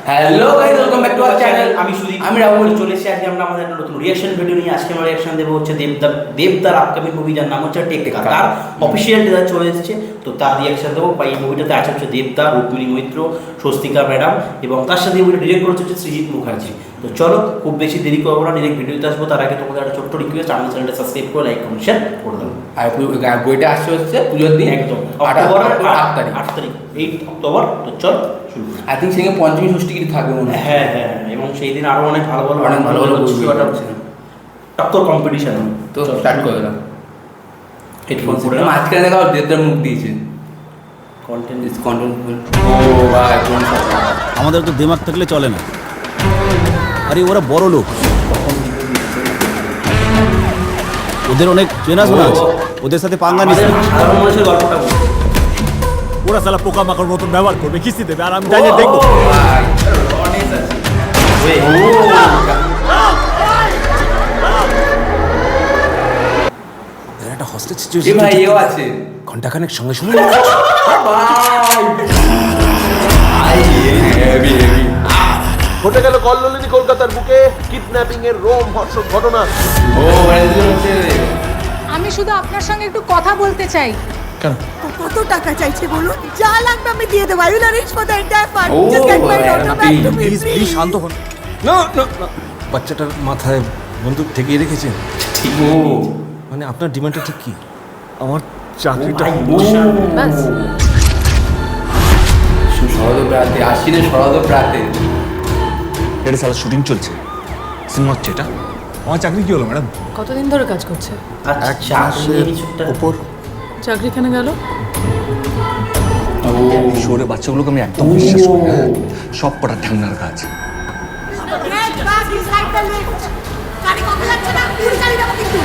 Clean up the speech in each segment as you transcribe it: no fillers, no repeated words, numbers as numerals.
Hello guys, welcome back to our channel. আমি সুদীপ, আমি রাহুল। চলে এসেছি আজকে আমরা আমাদের একটা নতুন রিঅ্যাকশন ভিডিও নিয়ে। আজকে আমরা রিঅ্যাকশন দেবো হচ্ছে দেবদার আপকামিং মুভি, যার নাম হচ্ছে টেক্কা। তার অফিসিয়াল ট্রেলার চলে এসেছে, তো তার রিঅ্যাকশন দেবো। বা এই মুভিটাতে আছে হচ্ছে দেবদা, রুক্মিণী মৈত্র, স্বস্তিকা ম্যাডাম, এবং তার সাথে মুভিটা ডিরেক্ট করেছে হচ্ছে সৃজিত মুখার্জি। তো চলো, খুব বেশি দেরি করবো না, ডিরেক্ট ভিডিওতে আসবো। তার আগে তোমাদের একটা ছোট্ট রিকোয়েস্ট, আমার চ্যানেলটা সাবস্ক্রাইব করে লাইক কমেন্ট শেয়ার করে দেবো। আর বইটা আসছে হচ্ছে পুজোর দিন, একদম অক্টোবর 8 তারিখ 8 অক্টোবর। তো চল শুরু করি। আই থিঙ্ক সেখানে পঞ্চমী ষষ্ঠী কিছু থাকবে মনে হয়। হ্যাঁ হ্যাঁ, এবং সেই দিন আরো অনেক ভালো ভালো টক্কর কম্পিটিশন। তো স্টার্ট করে দিলাম। হেডফোন পরে মাঝখানে দেখা দেবদার মুখ দিয়েছে। কন্টেন্ট ও ভাই, আমাদের তো দিমাগ থাকলে চলে না। আরে ওরা বড় লোক, ওদের অনেক চেনাশোনা আছে, ওদের সাথে পাঙ্গা নিস না। সাধারণ মানুষের গল্পটা বল। ওরা সালা পোকা মাকড় মতন ব্যবহার করবে, কিস্তি দেবে, আর আমি জানি দেখবো। ভাই অনেক আছে। এরা একটা হস্টেজ এ সিচুয়েশন, ভাই এও আছে। ঘন্টাখানেক সঙ্গে সঙ্গে হেভি হেভি। ঘটে গেল কল্লোলিনী কলকাতার বুকে কিডন্যাপিং এর রোমহর্ষক ঘটনা। ও এগুলো হচ্ছে আমি শুধু আপনার সঙ্গে একটু কথা বলতে চাই। কত টাকা চাইছে বলুন? যা লাগবে আমি দিয়ে দেবো। I will arrange for the entire fund. Oh, just get my daughter back to me please please শান্ত হন। না না না, বাচ্চাটার মাথায় বন্দুক ঠেকিয়ে রেখেছেন। ও মানে আপনার ডিমান্ডটা ঠিক কি? আমার চাকরিটা ব্যাস। শরদপ্রাতে আশ্বিনে শরদপ্রাতে। এটা সালা শুটিং চলছে, সিনেমা হচ্ছে এটা। আমার চাকরি কি হলো ম্যাডাম? কতদিন ধরে কাজ করছে? আচ্ছা, কিছুটা উপর চাকরি কেন গেল? শহরে বাচ্চাগুলোকে আমি একদম বিশ্বাস করি না, সব কটা ঢ্যাংনার কাজ। Get back inside the lift. গাড়ি কত যাচ্ছে না? পুরো গাড়ি যাবে কিন্তু।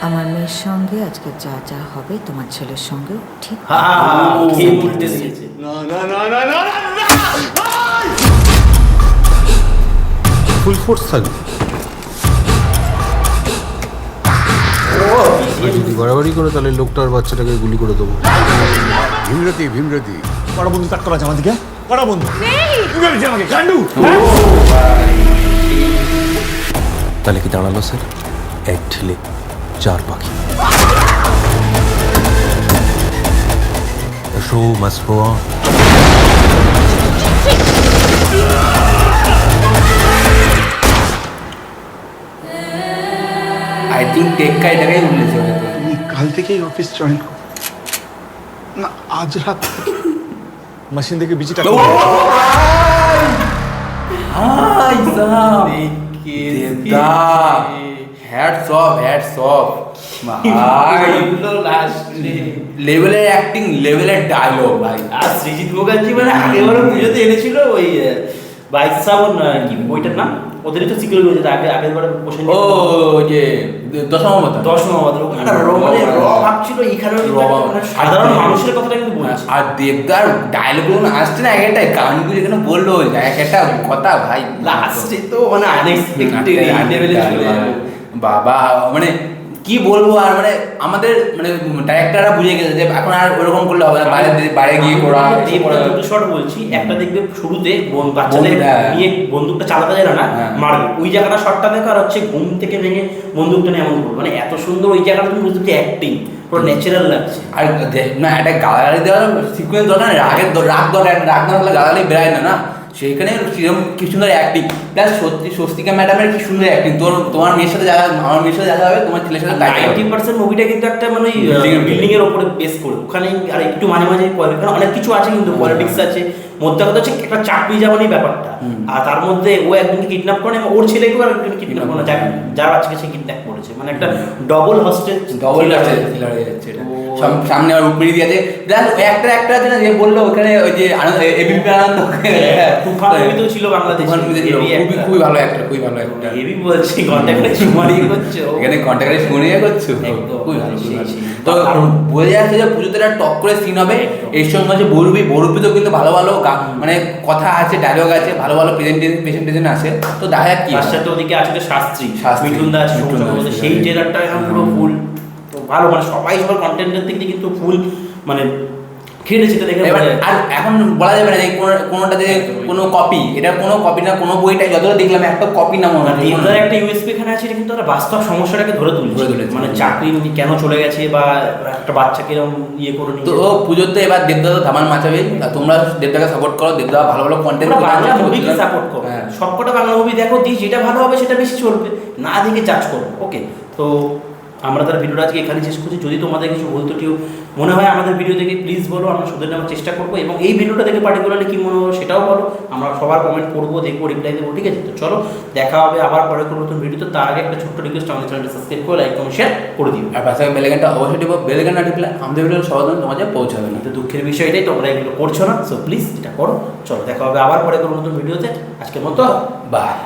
আমার মেয়ের সঙ্গে আজকে যা যা হবে তোমার ছেলের সঙ্গেও ঠিক। খেয়ে উল্টে দিয়েছে। ফুল ফোর্স থাকবে। যদি বাড়াবাড়ি করে তাহলে লোকটার বাচ্চাটাকে গুলি করে দেবো। ভীমরতি কড়া বন্ধু তাক করা আছে আমাদেরকে, কড়া বন্ধু আমাকে গান্ডু। তাহলে কি দাঁড়ালো স্যার? এক ঢিলে চার পাখি। The show must go on. I think টেক্কা এটাকেই বলেছে হয়তো। তুমি কাল থেকেই অফিস জয়েন করো না? আজ রাত মেশিন থেকে বিচিটা হ্যাটস অফ লেভেলের অ্যাক্টিং, লেভেলের ডায়লগ ভাই। আর সৃজিত মুখার্জি মানে আগেবারও পুজোতে এনেছিল ওই বাইসাবন কি বইটার নাম, ওদেরই তো সিকিউর হয়েছে আগেরবারে বসে ও যে দশম অবতার। মানে র ভাবছিল এখানেও কিন্তু একটা মানে সাধারণ মানুষের কথাটা কিন্তু বলছে। আর দেবদার ডায়লগগুলো আসছে না, এক একটা গানগুলো যেখানে বললো, এক একটা কথা ভাই লাস্টে তো মানে আনএক্সপেক্টেড লেভেলে ছিল বাবা। মানে কি বলবো, আর মানে আমাদের মানে ডাইরেক্টররা বুঝে গেছে যে এখন আর ওরকম করলে হবে না, বাইরে গিয়ে করা। দুটো শট বলছি, একটা দেখবে শুরুতে বাচ্চাদের নিয়ে বন্দুকটা চালাতে যায় না, মারবে ওই জায়গাটা শটটা দেখো, আর হচ্ছে ঘুম থেকে ভেঙে বন্দুকটা নিয়ে এমন করবে, মানে এত সুন্দর ওই জায়গাটা তুমি বুঝতে অ্যাক্টিং পুরো ন্যাচারাল লাগছে। আর না একটা গালাগালি দেওয়ার সিকুয়েন্স দরকার, রাগ দরকার না হলে গালাগালি বেড়ায় না না। সেইখানে কিরকম কি সুন্দর অ্যাক্টিং, প্লাস সত্যি স্বস্তিকা ম্যাডামের কি সুন্দর অ্যাক্টিং। তোমার মেয়ের সাথে যারা, আমার মেয়ের সাথে যারা হবে, তোমার ছেলের সাথে 90% মুভিটা কিন্তু একটা মানে বিল্ডিং এর উপরে বেস করে, ওখানে আর একটু মাঝে মাঝে অনেক কিছু আছে, কিন্তু পলিটিক্স আছে, মধ্যে কথা হচ্ছে একটা চাকরি যাওয়ারই ব্যাপারটা। আর তার মধ্যে ও একজনকে কিডন্যাপ করে এবং ওর ছেলেকেও আরেকজনকে কিডন্যাপ করে, যার বাচ্চাকে সে কিডন্যাপ করেছে, মানে একটা ডবল হস্টেজ হয়ে যাচ্ছে এটা। সামনে আর রুক্মিণী দিয়েছে, একটা আছে না যে বললো ওখানে ওই যে এবিপি আনন্দ তুফান মুভিতেও ছিল বাংলাদেশে, খুবই ভালো একটা, খুবই ভালো একটা হেভি বলছি, কন্ট্যাক্টে সুমারি করছো এখানে কন্ট্যাক্টে শুনিয়ে করছো, খুবই ভালো। তো বোঝা যাচ্ছে যে পুজোতে একটা টপ করে সিন হবে। এর সঙ্গে হচ্ছে বরুপিতেও কিন্তু ভালো ভালো মানে কথা আছে, ডায়লগ আছে, ভালো ভালো প্রেজেন্টেশন আছে। তো দেখা যাক কি। তার সাথে ওদিকে আছে শাস্ত্রী মিঠুন দাস, সেই ট্রেলারটা এখন পুরো ফুল তো ভালো, মানে সবাই সবার কন্টেন্টের দিক দিয়ে কিন্তু ফুল মানে খেটেছি তো দেখে এবার আর এখন বলা যাবে না যে কোনোটা যে কোনো কপি, এটা কোনো কপি না, কোনো বইটাই যতটা দেখলাম একটা কপি না মনে হয়। দেবদার একটা ইউএসপি এখানে আছে, এটা কিন্তু একটা বাস্তব সমস্যাটাকে ধরে তুলেছে, মানে চাকরি কেন চলে গেছে বা একটা বাচ্চাকে এরকম ইয়ে করে তো ও পুজোতে এবার দেবদা তো ধামাল মাচাবে, তোমরা দেবদাকে সাপোর্ট করো, দেবদা ভালো ভালো কন্টেন্ট বাংলা মুভিকে সাপোর্ট করো, সবকটা বাংলা মুভি দেখো, দিয়ে যেটা ভালো হবে সেটা বেশি চলবে, না দেখে জাজ করো। ওকে, তো আমরা তার ভিডিওটা আজকে এখানে শেষ করছি। যদি তোমাদের কিছু ভুল ত্রুটিও মনে হয় আমাদের ভিডিও দেখে প্লিজ বলো, আমরা শুধরে নেওয়ার চেষ্টা করবো, এবং এই ভিডিওটা দেখে পার্টিকুলারলি কী মনে হবে সেটাও বলো, আমরা সবার কমেন্ট করবো, দেখবো, রিপ্লাই দেবো, ঠিক আছে? তো চলো দেখা হবে আবার পরে কোনো নতুন ভিডিওতে। তার আগে একটা ছোট্ট রিকোয়েস্ট, আমাদের চ্যানেলটা সাবস্ক্রাইব করে লাইক কমেন্ট শেয়ার করে দিও, আর পাশে বেলগানটা অবশ্যই টিপো, বেলগান না টিপলে আমাদের ভিডিও সবার তোমাদের পৌঁছাবে না। কিন্তু দুঃখের বিষয় এটাই, তোমরা এগুলো করছো না, সো প্লিজ এটা করো। চলো দেখা হবে আবার পরে কোনো নতুন ভিডিওতে, আজকের মতো বাই।